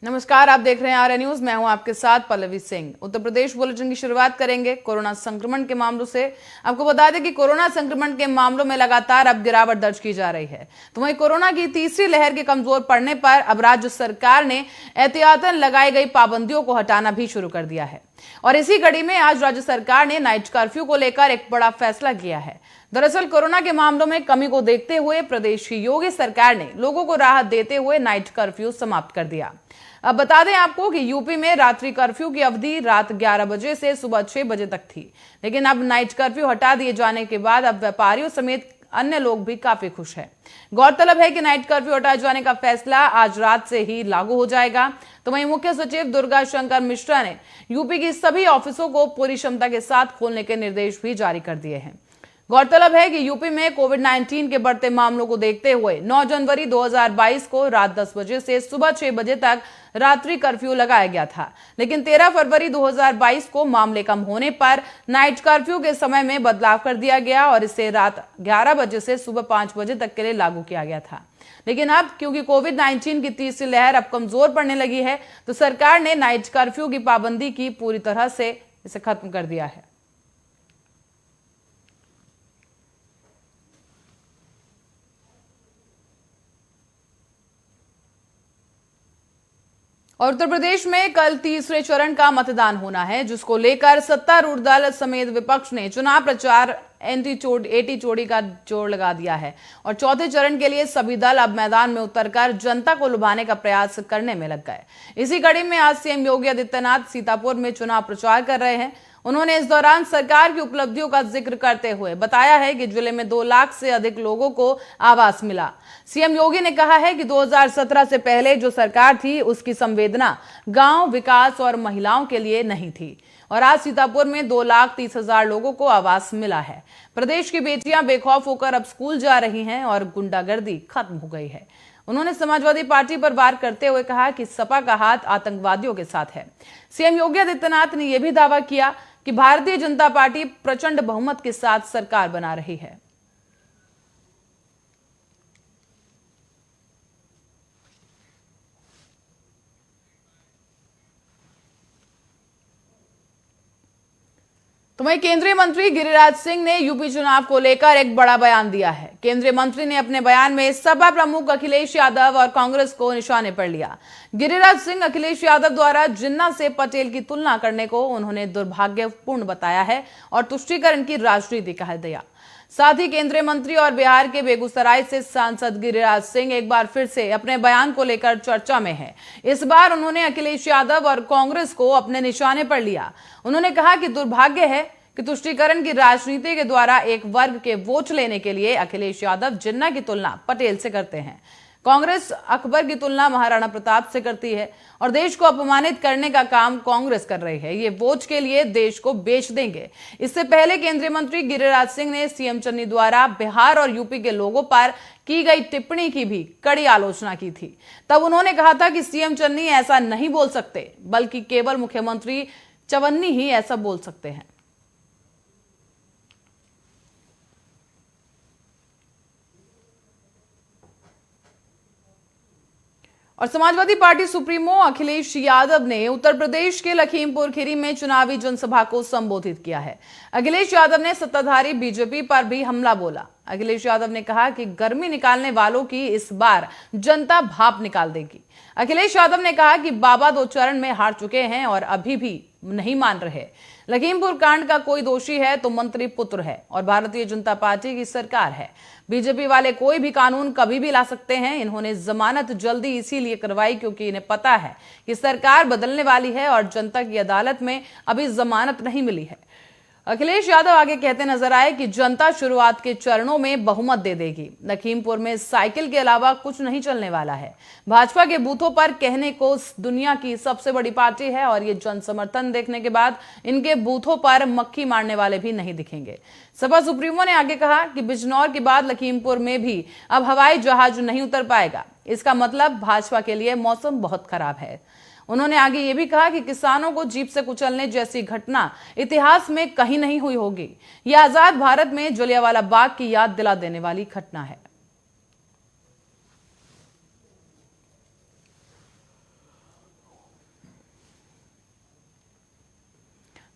नमस्कार, आप देख रहे हैं आर्य न्यूज। मैं हूं आपके साथ पल्लवी सिंह। उत्तर प्रदेश बुलेटिन की शुरुआत करेंगे कोरोना संक्रमण के मामलों से। आपको बता दें कि कोरोना संक्रमण के मामलों में लगातार अब गिरावट दर्ज की जा रही है। तो वहीं कोरोना की तीसरी लहर के कमजोर पड़ने पर अब राज्य सरकार ने एहतियातन लगाई गई पाबंदियों को हटाना भी शुरू कर दिया है। और इसी कड़ी में आज राज्य सरकार ने नाइट कर्फ्यू को लेकर एक बड़ा फैसला किया है। दरअसल कोरोना के मामलों में कमी को देखते हुए प्रदेश की योगी सरकार ने लोगों को राहत देते हुए नाइट कर्फ्यू समाप्त कर दिया। अब बता दें आपको कि यूपी में रात्रि कर्फ्यू की अवधि रात 11 बजे से सुबह 6 बजे तक थी, लेकिन अब नाइट कर्फ्यू हटा दिए जाने के बाद अब व्यापारियों समेत अन्य लोग भी काफी खुश हैं। गौरतलब है कि नाइट कर्फ्यू हटाए जाने का फैसला आज रात से ही लागू हो जाएगा। तो वहीं मुख्य सचिव दुर्गा शंकर मिश्रा ने यूपी की सभी ऑफिसों को पूरी क्षमता के साथ खोलने के निर्देश भी जारी कर दिए हैं। गौरतलब है कि यूपी में कोविड-19 के बढ़ते मामलों को देखते हुए 9 जनवरी 2022 को रात 10 बजे से सुबह 6 बजे तक रात्रि कर्फ्यू लगाया गया था, लेकिन 13 फरवरी 2022 को मामले कम होने पर नाइट कर्फ्यू के समय में बदलाव कर दिया गया और इसे रात 11 बजे से सुबह 5 बजे तक के लिए लागू किया गया था। लेकिन अब क्योंकि कोविड-19 की तीसरी लहर अब कमजोर पड़ने लगी है, तो सरकार ने नाइट कर्फ्यू की पाबंदी की पूरी तरह से इसे खत्म कर दिया है। और उत्तर प्रदेश में कल तीसरे चरण का मतदान होना है, जिसको लेकर सत्तारूढ़ दल समेत विपक्ष ने चुनाव प्रचार एटी चोटी का जोर लगा दिया है। और चौथे चरण के लिए सभी दल अब मैदान में उतरकर जनता को लुभाने का प्रयास करने में लग गए। इसी कड़ी में आज सीएम योगी आदित्यनाथ सीतापुर में चुनाव प्रचार कर रहे हैं। उन्होंने इस दौरान सरकार की उपलब्धियों का जिक्र करते हुए बताया है कि जिले में 2 लाख से अधिक लोगों को आवास मिला। सीएम योगी ने कहा है कि 2017 से पहले जो सरकार थी उसकी संवेदना गांव विकास और महिलाओं के लिए नहीं थी, और आज सीतापुर में 2,30,000 लोगों को आवास मिला है। प्रदेश की बेटियां बेखौफ होकर अब स्कूल जा रही हैं और गुंडागर्दी खत्म हो गई है। उन्होंने समाजवादी पार्टी पर वार करते हुए कहा कि सपा का हाथ आतंकवादियों के साथ है। सीएम योगी आदित्यनाथ ने यह भी दावा किया कि भारतीय जनता पार्टी प्रचंड बहुमत के साथ सरकार बना रही है। तो वहीं केंद्रीय मंत्री गिरिराज सिंह ने यूपी चुनाव को लेकर एक बड़ा बयान दिया है। केंद्रीय मंत्री ने अपने बयान में सपा प्रमुख अखिलेश यादव और कांग्रेस को निशाने पर लिया। गिरिराज सिंह अखिलेश यादव द्वारा जिन्ना से पटेल की तुलना करने को उन्होंने दुर्भाग्यपूर्ण बताया है और तुष्टीकरण की राजनीति कह दिया। साथ ही केंद्रीय मंत्री और बिहार के बेगूसराय से सांसद गिरिराज सिंह एक बार फिर से अपने बयान को लेकर चर्चा में है। इस बार उन्होंने अखिलेश यादव और कांग्रेस को अपने निशाने पर लिया। उन्होंने कहा कि दुर्भाग्य है कि तुष्टीकरण की राजनीति के द्वारा एक वर्ग के वोट लेने के लिए अखिलेश यादव जिन्ना की तुलना पटेल से करते हैं। कांग्रेस अकबर की तुलना महाराणा प्रताप से करती है और देश को अपमानित करने का काम कांग्रेस कर रही है। ये वोट के लिए देश को बेच देंगे। इससे पहले केंद्रीय मंत्री गिरिराज सिंह ने सीएम चन्नी द्वारा बिहार और यूपी के लोगों पर की गई टिप्पणी की भी कड़ी आलोचना की थी। तब उन्होंने कहा था कि सीएम चन्नी ऐसा नहीं बोल सकते, बल्कि केवल मुख्यमंत्री चवन्नी ही ऐसा बोल सकते हैं। और समाजवादी पार्टी सुप्रीमो अखिलेश यादव ने उत्तर प्रदेश के लखीमपुर खीरी में चुनावी जनसभा को संबोधित किया है। अखिलेश यादव ने सत्ताधारी बीजेपी पर भी हमला बोला। अखिलेश यादव ने कहा कि गर्मी निकालने वालों की इस बार जनता भाप निकाल देगी। अखिलेश यादव ने कहा कि बाबा 2 चरण में हार चुके हैं और अभी भी नहीं मान रहे। लखीमपुर कांड का कोई दोषी है तो मंत्री पुत्र है और भारतीय जनता पार्टी की सरकार है। बीजेपी वाले कोई भी कानून कभी भी ला सकते हैं। इन्होंने जमानत जल्दी इसीलिए करवाई क्योंकि इन्हें पता है कि सरकार बदलने वाली है और जनता की अदालत में अभी जमानत नहीं मिली है। अखिलेश यादव आगे कहते नजर आए कि जनता शुरुआत के चरणों में बहुमत दे देगी। लखीमपुर में साइकिल के अलावा कुछ नहीं चलने वाला है। भाजपा के बूथों पर कहने को दुनिया की सबसे बड़ी पार्टी है और ये जन समर्थन देखने के बाद इनके बूथों पर मक्खी मारने वाले भी नहीं दिखेंगे। सपा सुप्रीमो ने आगे कहा कि बिजनौर के बाद लखीमपुर में भी अब हवाई जहाज नहीं उतर पाएगा। इसका मतलब भाजपा के लिए मौसम बहुत खराब है। उन्होंने आगे ये भी कहा कि किसानों को जीप से कुचलने जैसी घटना इतिहास में कहीं नहीं हुई होगी। यह आजाद भारत में जलियांवाला बाग की याद दिला देने वाली घटना है।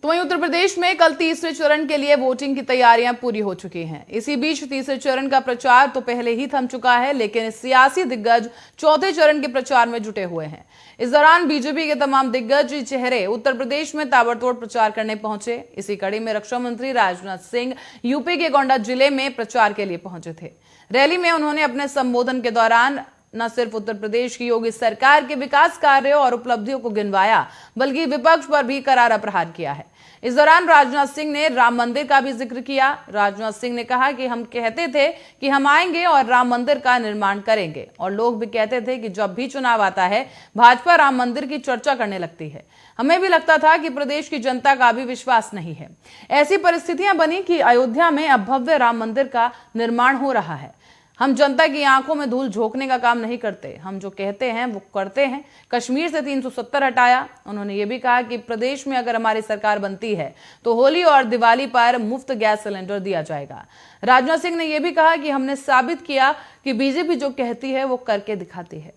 तो वहीं उत्तर प्रदेश में कल तीसरे चरण के लिए वोटिंग की तैयारियां पूरी हो चुकी हैं। इसी बीच तीसरे चरण का प्रचार तो पहले ही थम चुका है, लेकिन सियासी दिग्गज चौथे चरण के प्रचार में जुटे हुए हैं। इस दौरान बीजेपी के तमाम दिग्गज चेहरे उत्तर प्रदेश में ताबड़तोड़ प्रचार करने पहुंचे। इसी कड़ी में रक्षा मंत्री राजनाथ सिंह यूपी के गोंडा जिले में प्रचार के लिए पहुंचे थे। रैली में उन्होंने अपने संबोधन के दौरान न सिर्फ उत्तर प्रदेश की योगी सरकार के विकास कार्यों और उपलब्धियों को गिनवाया, बल्कि विपक्ष पर भी करारा प्रहार किया है। इस दौरान राजनाथ सिंह ने राम मंदिर का भी जिक्र किया। राजनाथ सिंह ने कहा कि हम कहते थे कि हम आएंगे और राम मंदिर का निर्माण करेंगे, और लोग भी कहते थे कि जब भी चुनाव आता है भाजपा राम मंदिर की चर्चा करने लगती है। हमें भी लगता था कि प्रदेश की जनता का भी विश्वास नहीं है। ऐसी परिस्थितियां बनी कि अयोध्या में अब भव्य राम मंदिर का निर्माण हो रहा है। हम जनता की आंखों में धूल झोंकने का काम नहीं करते, हम जो कहते हैं वो करते हैं। कश्मीर से 370 हटाया। उन्होंने ये भी कहा कि प्रदेश में अगर हमारी सरकार बनती है तो होली और दिवाली पर मुफ्त गैस सिलेंडर दिया जाएगा। राजनाथ सिंह ने यह भी कहा कि हमने साबित किया कि बीजेपी जो कहती है वो करके दिखाती है।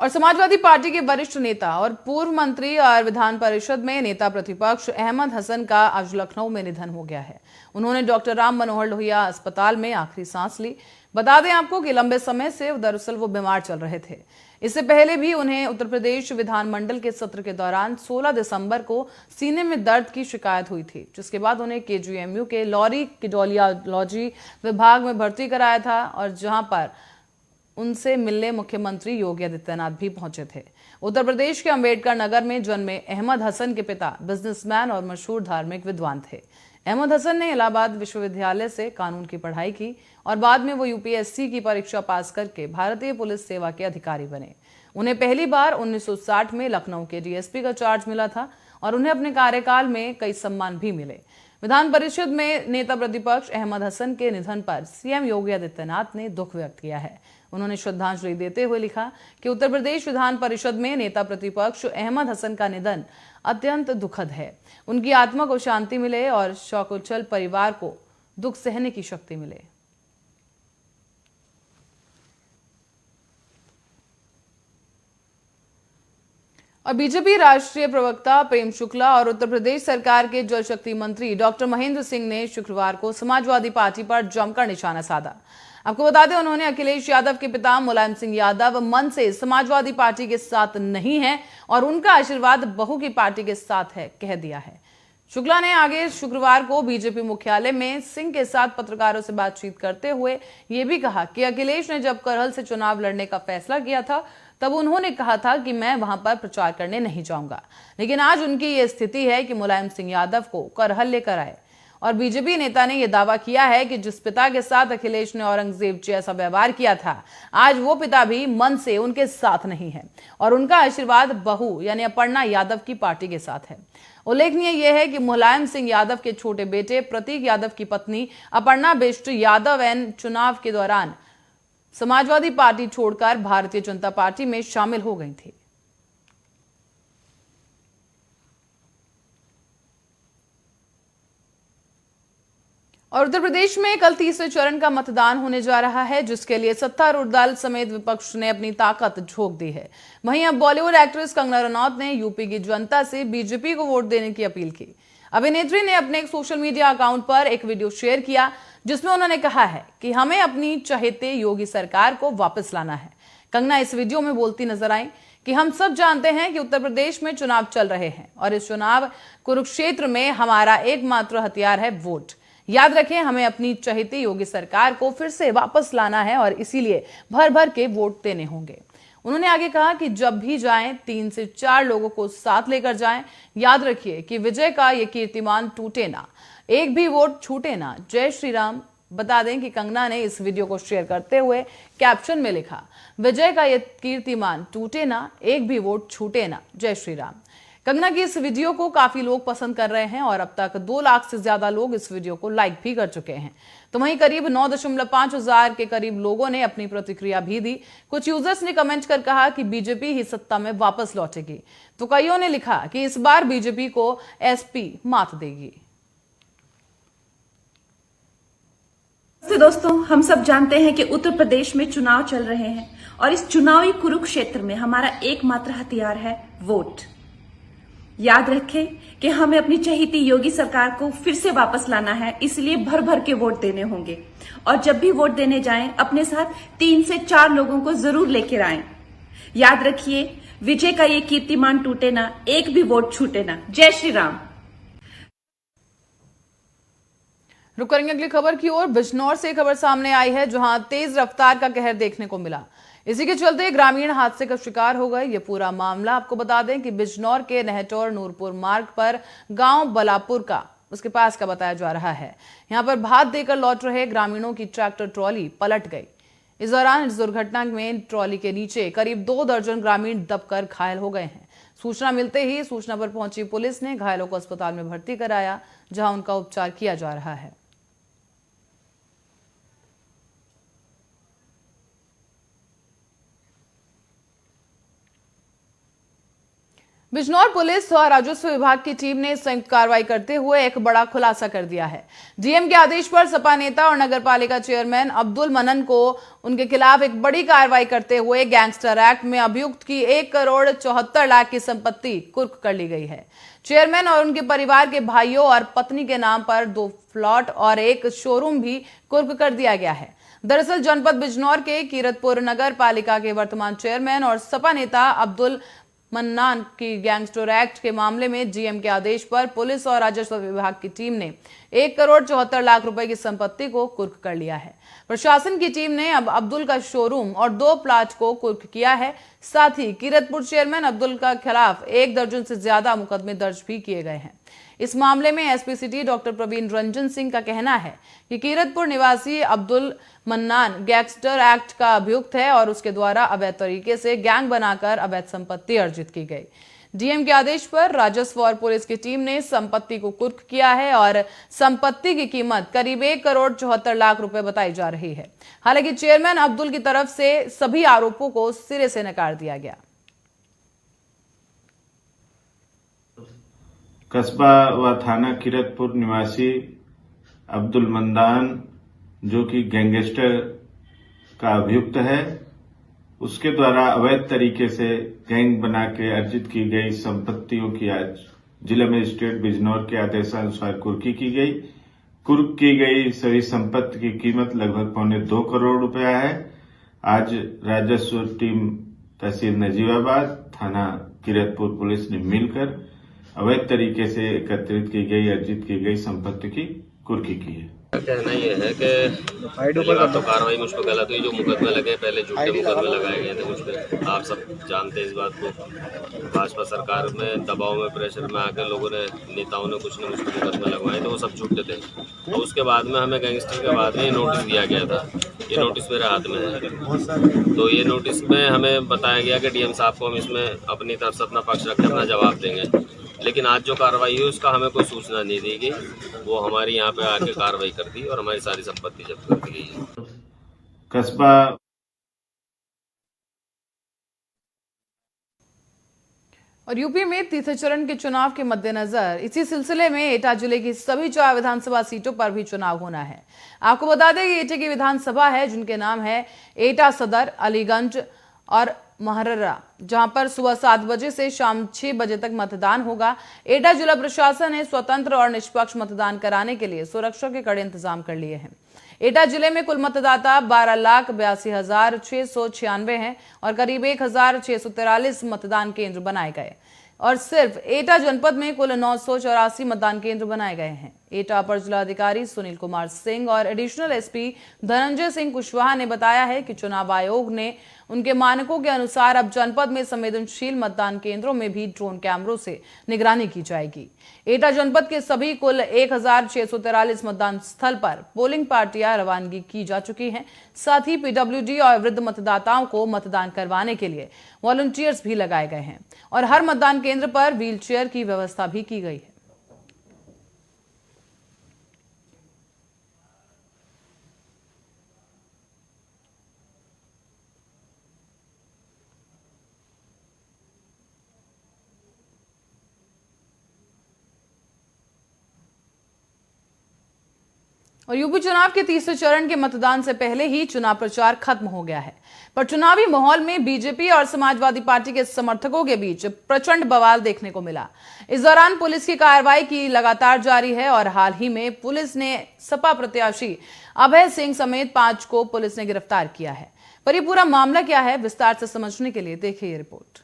और समाजवादी पार्टी के वरिष्ठ नेता और पूर्व मंत्री और विधान परिषद में नेता प्रतिपक्ष अहमद हसन का आज लखनऊ में निधन हो गया है। उन्होंने डॉक्टर राम मनोहर लोहिया अस्पताल में आखिरी सांस ली। बता दें आपको कि लंबे समय से दरअसल वो बीमार चल रहे थे। इससे पहले भी उन्हें उत्तर प्रदेश विधानमंडल के सत्र के दौरान 16 दिसंबर को सीने में दर्द की शिकायत हुई थी, जिसके बाद उन्हें केजीएमयू के लॉरी किडोलियोलॉजी विभाग में भर्ती कराया था, और जहां पर उनसे मिलने मुख्यमंत्री योगी आदित्यनाथ भी पहुंचे थे। उत्तर प्रदेश के अंबेडकर नगर में जन्मे अहमद हसन के पिता बिजनेसमैन और मशहूर धार्मिक विद्वान थे। अहमद हसन ने इलाहाबाद विश्वविद्यालय से कानून की पढ़ाई की और बाद में वो यूपीएससी की परीक्षा पास करके भारतीय पुलिस सेवा के अधिकारी बने। उन्हें पहली बार 1960 में लखनऊ के डीएसपी का चार्ज मिला था और उन्हें अपने कार्यकाल में कई सम्मान भी मिले। विधान परिषद में नेता प्रतिपक्ष अहमद हसन के निधन पर सीएम योगी आदित्यनाथ ने दुख व्यक्त किया है। उन्होंने श्रद्धांजलि देते हुए लिखा कि उत्तर प्रदेश विधान परिषद में नेता प्रतिपक्ष अहमद हसन का निधन अत्यंत दुखद है। उनकी आत्मा को शांति मिले और सकुशल परिवार को दुख सहने की शक्ति मिले। और बीजेपी राष्ट्रीय प्रवक्ता प्रेम शुक्ला और उत्तर प्रदेश सरकार के जल शक्ति मंत्री डॉक्टर महेंद्र सिंह ने शुक्रवार को समाजवादी पार्टी पर जमकर निशाना साधा। आपको बता दें, उन्होंने अखिलेश यादव के पिता मुलायम सिंह यादव मन से समाजवादी पार्टी के साथ नहीं है और उनका आशीर्वाद बहू की पार्टी के साथ है, कह दिया है। शुक्ला ने आगे शुक्रवार को बीजेपी मुख्यालय में सिंह के साथ पत्रकारों से बातचीत करते हुए यह भी कहा कि अखिलेश ने जब करहल से चुनाव लड़ने का फैसला किया था तब उन्होंने कहा था कि मैं वहां पर प्रचार करने नहीं जाऊंगा, लेकिन आज उनकी यह स्थिति है कि मुलायम सिंह यादव को करहल लेकर आए। और बीजेपी नेता ने यह दावा किया है कि जिस पिता के साथ अखिलेश ने औरंगजेब जैसा व्यवहार किया था, आज वो पिता भी मन से उनके साथ नहीं है और उनका आशीर्वाद बहू यानी अपर्णा यादव की पार्टी के साथ है। उल्लेखनीय यह है कि मुलायम सिंह यादव के छोटे बेटे प्रतीक यादव की पत्नी अपर्णा बिष्ट यादव एन चुनाव के दौरान समाजवादी पार्टी छोड़कर भारतीय जनता पार्टी में शामिल हो गई थी। और उत्तर प्रदेश में कल तीसरे चरण का मतदान होने जा रहा है, जिसके लिए सत्तारूढ़ दल समेत विपक्ष ने अपनी ताकत झोंक दी है। वहीं अब बॉलीवुड एक्ट्रेस कंगना रनौत ने यूपी की जनता से बीजेपी को वोट देने की अपील की। अभिनेत्री ने अपने एक सोशल मीडिया अकाउंट पर एक वीडियो शेयर किया, जिसमें उन्होंने कहा है कि हमें अपनी चहेते योगी सरकार को वापस लाना है। कंगना इस वीडियो में बोलती नजर आई कि हम सब जानते हैं कि उत्तर प्रदेश में चुनाव चल रहे हैं और इस चुनाव कुरुक्षेत्र में हमारा एकमात्र हथियार है वोट। याद रखें, हमें अपनी चहेती योगी सरकार को फिर से वापस लाना है और इसीलिए भर भर के वोट देने होंगे। उन्होंने आगे कहा कि जब भी जाएं 3 से 4 लोगों को साथ लेकर जाएं। याद रखिए कि विजय का ये कीर्तिमान टूटे ना, एक भी वोट छूटे ना। जय श्री राम। बता दें कि कंगना ने इस वीडियो को शेयर करते हुए कैप्शन में लिखा, विजय का ये कीर्तिमान टूटे ना, एक भी वोट छूटे ना, जय श्री राम। कंगना की इस वीडियो को काफी लोग पसंद कर रहे हैं और अब तक 2 लाख से ज्यादा लोग इस वीडियो को लाइक भी कर चुके हैं। तो वहीं करीब 9.5 हजार के करीब लोगों ने अपनी प्रतिक्रिया भी दी। कुछ यूजर्स ने कमेंट कर कहा कि बीजेपी ही सत्ता में वापस लौटेगी, तो कईयों ने लिखा कि इस बार बीजेपी को एसपी मात देगी। दोस्तों, हम सब जानते हैं कि उत्तर प्रदेश में चुनाव चल रहे हैं और इस चुनावी कुरुक्षेत्र में हमारा एकमात्र हथियार है वोट। याद रखें कि हमें अपनी चहेती योगी सरकार को फिर से वापस लाना है, इसलिए भर भर के वोट देने होंगे। और जब भी वोट देने जाएं, अपने साथ 3 से 4 लोगों को जरूर लेकर आएं। याद रखिए, विजय का ये कीर्तिमान टूटे ना, एक भी वोट छूटे ना। जय श्री राम। रुक करेंगे अगली खबर की ओर। बिजनौर से खबर सामने आई है, जहां तेज रफ्तार का कहर देखने को मिला। इसी के चलते ग्रामीण हादसे का शिकार हो गए। ये पूरा मामला आपको बता दें कि बिजनौर के नहटौर नूरपुर मार्ग पर गांव बलापुर का उसके पास का बताया जा रहा है। यहां पर भात देकर लौट रहे ग्रामीणों की ट्रैक्टर ट्रॉली पलट गई। इस दौरान इस दुर्घटना में ट्रॉली के नीचे करीब 2 दर्जन ग्रामीण दबकर घायल हो गए हैं। सूचना मिलते ही सूचना पर पहुंची पुलिस ने घायलों को अस्पताल में भर्ती कराया, जहां उनका उपचार किया जा रहा है। बिजनौर पुलिस और राजस्व विभाग की टीम ने संयुक्त कार्रवाई करते हुए एक बड़ा खुलासा कर दिया है। डीएम के आदेश पर सपा नेता और नगरपालिका चेयरमैन अब्दुल मनन को उनके खिलाफ एक बड़ी कार्रवाई करते हुए गैंगस्टर एक्ट में अभियुक्त की 1 करोड़ 74 लाख की संपत्ति कुर्क कर ली गई है। चेयरमैन और उनके परिवार के भाइयों और पत्नी के नाम पर 2 प्लॉट और एक शोरूम भी कुर्क कर दिया गया है। दरअसल जनपद बिजनौर के कीरतपुर नगर पालिका के वर्तमान चेयरमैन और सपा नेता अब्दुल मन्नान की गैंगस्टर एक्ट के मामले में डीएम के आदेश पर पुलिस और राजस्व विभाग की टीम ने 1 करोड़ 74 लाख रुपए की संपत्ति को कुर्क कर लिया है। प्रशासन की टीम ने अब अब्दुल का शोरूम और 2 प्लाट को कुर्क किया है। साथ ही कीरतपुर चेयरमैन अब्दुल का खिलाफ 1 दर्जन से ज्यादा मुकदमे दर्ज भी किए गए हैं। इस मामले में SP city doctor Praveen Ranjan Singh का कहना है कि कीरतपुर निवासी अब्दुल मन्नान गैंगस्टर एक्ट का अभियुक्त है और उसके द्वारा अवैध तरीके से गैंग बनाकर अवैध संपत्ति अर्जित की गई। डीएम के आदेश पर राजस्व और पुलिस की टीम ने संपत्ति को कुर्क किया है और संपत्ति की कीमत करीब 1 करोड़ 74 लाख रुपए बताई जा रही है। हालांकि चेयरमैन अब्दुल की तरफ से सभी आरोपों को सिरे से नकार दिया गया। कस्बा व थाना कीरतपुर निवासी अब्दुल मन्नान, जो कि गैंगस्टर का अभियुक्त है, उसके द्वारा अवैध तरीके से गैंग बना के अर्जित की गई संपत्तियों की आज जिला मजिस्ट्रेट बिजनौर के आदेशानुसार कुर्की की गई। कुर्क की गई सभी संपत्ति की कीमत लगभग 2.25 करोड़ रुपया है। आज राजस्व टीम तहसील नजीबाबाद, थाना कीरतपुर पुलिस ने मिलकर अवैध तरीके से एकत्रित की गई अर्जित की गई संपत्ति की कुर्की की है। कहना यह है कि पहली बात तो कार्रवाई मुझ पर गलत हुई। जो मुकदमे लगे, पहले झूठे मुकदमे लगाए गए थे मुझ पर। आप सब जानते हैं इस बात को। भाजपा सरकार में दबाव में, प्रेशर में आकर लोगों ने, नेताओं ने कुछ न कुछ मुकदमे लगवाए थे, वो सब झूठे थे। और उसके बाद में हमें गैंगस्टर के बाद में नोटिस दिया गया था। ये नोटिस मेरे हाथ में है। तो ये नोटिस में हमें बताया गया कि डीएम साहब को हम इसमें अपनी तरफ से अपना पक्ष रख के अपना जवाब देंगे। लेकिन आज जो कार्रवाई हुई उसका हमें कोई सूचना नहीं दी गई। वो हमारी यहाँ पे आके कार्रवाई कर दी और हमारी सारी संपत्ति जब्त कर दी गई है। कस्बा और यूपी में तीसरे चरण के चुनाव के मद्देनजर इसी सिलसिले में एटा जिले की सभी 4 विधानसभा सीटों पर भी चुनाव होना है। आपको बता दें कि एटा की विधानसभा है जिनके नाम है एटा सदर, अलीगंज और महररा, जहां पर सुबह 7 बजे से शाम 6 बजे तक मतदान होगा। एटा जिला प्रशासन ने स्वतंत्र और निष्पक्ष मतदान कराने के लिए सुरक्षा के कड़े इंतजाम कर लिए हैं। एटा जिले में कुल मतदाता 12,82,696 हैं और करीब 1,643 मतदान केंद्र बनाए गए और सिर्फ एटा जनपद में कुल 984 मतदान केंद्र बनाए गए हैं। एटा अपर जिलाधिकारी सुनील कुमार सिंह और एडिशनल एसपी धनंजय सिंह कुशवाहा ने बताया है कि चुनाव आयोग ने उनके मानकों के अनुसार अब जनपद में संवेदनशील मतदान केंद्रों में भी ड्रोन कैमरों से निगरानी की जाएगी। एटा जनपद के सभी कुल 1,643 मतदान स्थल पर पोलिंग पार्टियां रवानगी की जा चुकी हैं। साथ ही पीडब्ल्यूडी और वृद्ध मतदाताओं को मतदान करवाने के लिए वॉलंटियर्स भी लगाए गए हैं और हर मतदान केंद्र पर व्हील चेयर की व्यवस्था भी की गई है। और यूपी चुनाव के तीसरे चरण के मतदान से पहले ही चुनाव प्रचार खत्म हो गया है, पर चुनावी माहौल में बीजेपी और समाजवादी पार्टी के समर्थकों के बीच प्रचंड बवाल देखने को मिला। इस दौरान पुलिस की कार्रवाई की लगातार जारी है और हाल ही में पुलिस ने सपा प्रत्याशी अभय सिंह समेत 5 को पुलिस ने गिरफ्तार किया है। पर ये पूरा मामला क्या है, विस्तार से समझने के लिए देखिए ये रिपोर्ट।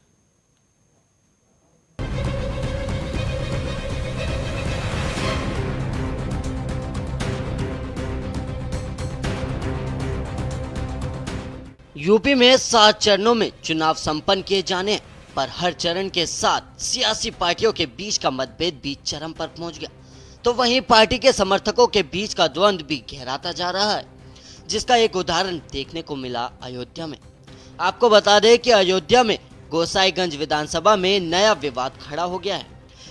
यूपी में 7 चरणों में चुनाव संपन्न किए जाने पर हर चरण के साथ सियासी पार्टियों के बीच का मतभेद भी चरम पर पहुंच गया, तो वहीं पार्टी के समर्थकों के बीच का द्वंद्व भी गहराता जा रहा है, जिसका एक उदाहरण देखने को मिला अयोध्या में। आपको बता दें कि अयोध्या में गोसाईगंज विधानसभा में नया विवाद खड़ा हो गया है।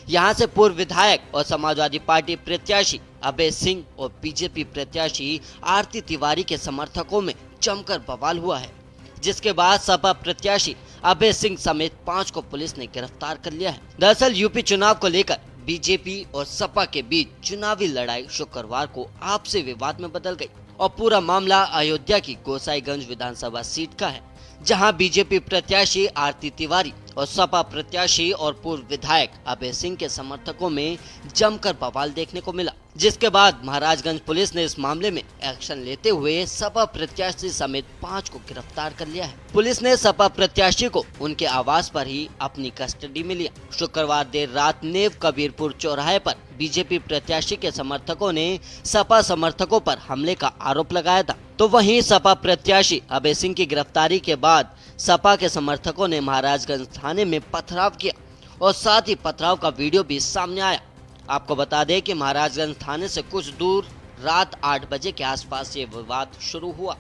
यहाँ से पूर्व विधायक और समाजवादी पार्टी प्रत्याशी अभय सिंह और बीजेपी प्रत्याशी आरती तिवारी के समर्थकों में जमकर बवाल हुआ है, जिसके बाद सपा प्रत्याशी अभय सिंह समेत 5 को पुलिस ने गिरफ्तार कर लिया है। दरअसल यूपी चुनाव को लेकर बीजेपी और सपा के बीच चुनावी लड़ाई शुक्रवार को आपसी विवाद में बदल गई और पूरा मामला अयोध्या की गोसाईगंज विधानसभा सीट का है, जहां बीजेपी प्रत्याशी आरती तिवारी और सपा प्रत्याशी और पूर्व विधायक अभय सिंह के समर्थकों में जमकर बवाल देखने को मिला, जिसके बाद महाराजगंज पुलिस ने इस मामले में एक्शन लेते हुए सपा प्रत्याशी समेत 5 को गिरफ्तार कर लिया है। पुलिस ने सपा प्रत्याशी को उनके आवास पर ही अपनी कस्टडी में लिया। शुक्रवार देर रात नेव कबीरपुर चौराहे पर बीजेपी प्रत्याशी के समर्थकों ने सपा समर्थकों पर हमले का आरोप लगाया था, तो वहीं सपा प्रत्याशी अभय सिंह की गिरफ्तारी के बाद सपा के समर्थकों ने महाराजगंज थाने में पथराव किया और साथ ही पथराव का वीडियो भी सामने आया। आपको बता दें कि महाराजगंज थाने से कुछ दूर रात 8 बजे के आसपास ये विवाद शुरू हुआ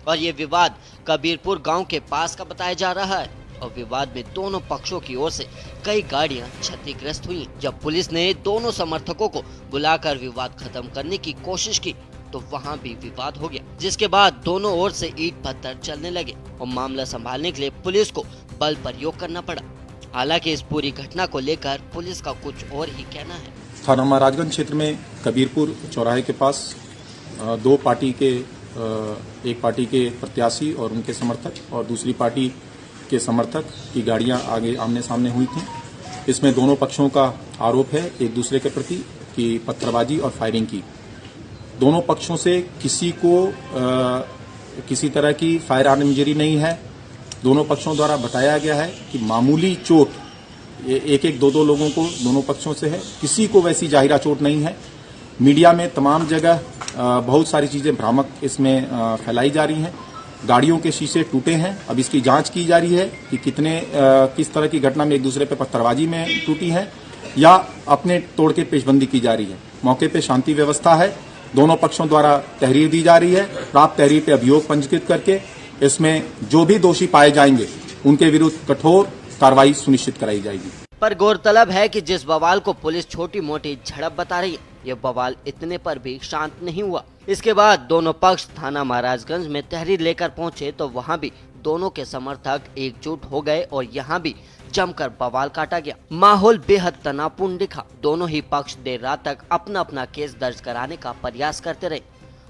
और ये विवाद कबीरपुर गांव के पास का बताया जा रहा है और विवाद में दोनों पक्षों की ओर से कई गाड़ियां क्षतिग्रस्त हुई। जब पुलिस ने दोनों समर्थकों को बुलाकर विवाद खत्म करने की कोशिश की तो वहां भी विवाद हो गया, जिसके बाद दोनों ओर से ईंट पत्थर चलने लगे और मामला संभालने के लिए पुलिस को बल प्रयोग करना पड़ा। हालांकि इस पूरी घटना को लेकर पुलिस का कुछ और ही कहना है। थाना महाराजगंज क्षेत्र में कबीरपुर चौराहे के पास एक पार्टी के प्रत्याशी और उनके समर्थक और दूसरी पार्टी के समर्थक की गाड़ियां आगे आमने सामने हुई थी। इसमें दोनों पक्षों का आरोप है एक दूसरे के प्रति कि पत्थरबाजी और फायरिंग की। दोनों पक्षों से किसी को किसी तरह की फायर आर्म इंजरी नहीं है। दोनों पक्षों द्वारा बताया गया है कि मामूली चोट एक दो लोगों को दोनों पक्षों से है, किसी को वैसी जाहिरा चोट नहीं है। मीडिया में तमाम जगह बहुत सारी चीजें भ्रामक इसमें फैलाई जा रही हैं। गाड़ियों के शीशे टूटे हैं। अब इसकी जांच की जा रही है कि किस तरह की घटना में एक दूसरे पे पत्थरबाजी में टूटी है या अपने तोड़ के पेशबंदी की जा रही है। मौके पे शांति व्यवस्था है। दोनों पक्षों द्वारा तहरीर दी जा रही है। प्राप्त तहरीर पे अभियोग पंजीकृत करके इसमें जो भी दोषी पाए जाएंगे उनके विरुद्ध कठोर कार्रवाई सुनिश्चित कराई जाएगी। पर गौरतलब है कि जिस बवाल को पुलिस छोटी मोटी झड़प बता रही है, ये बवाल इतने पर भी शांत नहीं हुआ। इसके बाद दोनों पक्ष थाना महाराजगंज में तहरीर लेकर पहुंचे तो वहां भी दोनों के समर्थक एकजुट हो गए और यहाँ भी जमकर बवाल काटा गया। माहौल बेहद तनावपूर्ण दिखा। दोनों ही पक्ष देर रात तक अपना अपना केस दर्ज कराने का प्रयास करते रहे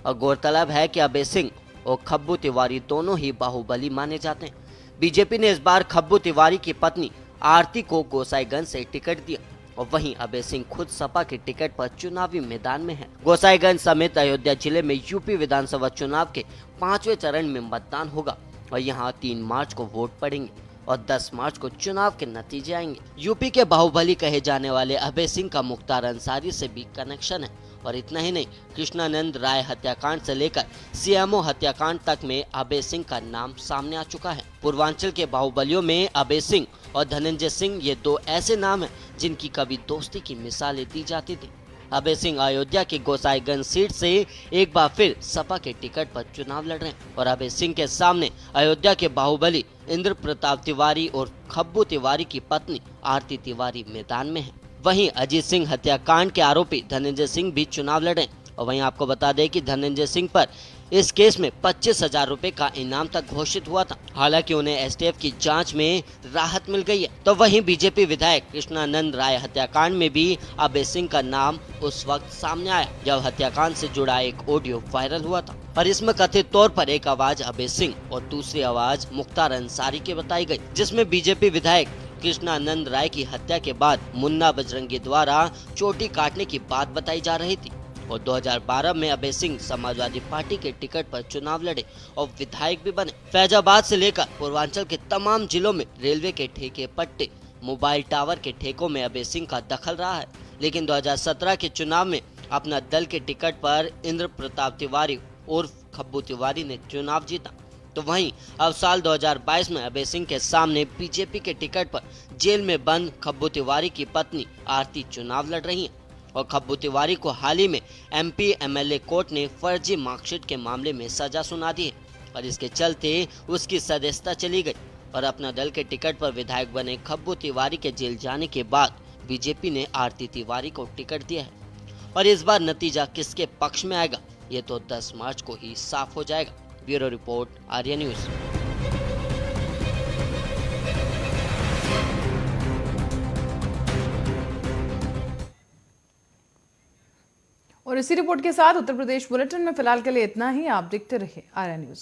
और गौरतलब है कि अभय सिंह और खब्बू तिवारी दोनों ही बाहुबली माने जाते हैं। बीजेपी ने इस बार खब्बू तिवारी की पत्नी आरती को गोसाईगंज से टिकट दिया और वहीं अभय सिंह खुद सपा के टिकट पर चुनावी मैदान में है। गोसाईगंज समेत अयोध्या जिले में यूपी विधानसभा चुनाव के 5वें चरण में मतदान होगा और यहाँ 3 मार्च को वोट पड़ेंगे और 10 मार्च को चुनाव के नतीजे आएंगे। यूपी के बाहुबली कहे जाने वाले अभय सिंह का मुख्तार अंसारी से भी कनेक्शन है और इतना ही नहीं, कृष्णानंद राय हत्याकांड से लेकर सीएमओ हत्याकांड तक में अभय सिंह का नाम सामने आ चुका है। पूर्वांचल के बाहुबलियों में अभय सिंह और धनंजय सिंह ये 2 ऐसे नाम हैं जिनकी कभी दोस्ती की मिसालें दी जाती थी। अभय सिंह अयोध्या की गोसाईगंज सीट से एक बार फिर सपा के टिकट पर चुनाव लड़ रहे हैं और अभय सिंह के सामने अयोध्या के बाहुबली इंद्र प्रताप तिवारी और खब्बू तिवारी की पत्नी आरती तिवारी मैदान में है। वहीं अजीत सिंह हत्याकांड के आरोपी धनंजय सिंह भी चुनाव लड़े और वहीं आपको बता दें कि धनंजय सिंह पर इस केस में 25,000 रुपए का इनाम तक घोषित हुआ था। हालांकि उन्हें एसटीएफ की जांच में राहत मिल गई है। तो वहीं बीजेपी विधायक कृष्णानंद राय हत्याकांड में भी अभय सिंह का नाम उस वक्त सामने आया जब हत्याकांड से जुड़ा एक ऑडियो वायरल हुआ था और इसमें कथित तौर पर एक आवाज अभय सिंह और दूसरी आवाज मुख्तार अंसारी की बताई गई, जिसमें बीजेपी विधायक कृष्णानंद राय की हत्या के बाद मुन्ना बजरंगी द्वारा चोटी काटने की बात बताई जा रही थी। और 2012 में अभय सिंह समाजवादी पार्टी के टिकट पर चुनाव लड़े और विधायक भी बने। फैजाबाद से लेकर पूर्वांचल के तमाम जिलों में रेलवे के ठेके पट्टे, मोबाइल टावर के ठेकों में अभय सिंह का दखल रहा है। लेकिन 2017 के चुनाव में अपना दल के टिकट पर इंद्र प्रताप तिवारी उर्फ खब्बू तिवारी ने चुनाव जीता। तो वहीं अब साल 2022 में अभय सिंह के सामने बीजेपी के टिकट पर जेल में बंद खब्बू तिवारी की पत्नी आरती चुनाव लड़ रही है। और खब्बू तिवारी को हाल ही में एमपी एमएलए कोर्ट ने फर्जी मार्कशीट के मामले में सजा सुना दी है और इसके चलते उसकी सदस्यता चली गई। और अपना दल के टिकट पर विधायक बने खब्बू तिवारी के जेल जाने के बाद बीजेपी ने आरती तिवारी को टिकट दिया है। और इस बार नतीजा किसके पक्ष में आएगा ये तो 10 मार्च को ही साफ हो जाएगा। Bureau report, Arya news. और इसी रिपोर्ट के साथ उत्तर प्रदेश बुलेटिन में फिलहाल के लिए इतना ही। आप देखते रहिए आर्या न्यूज।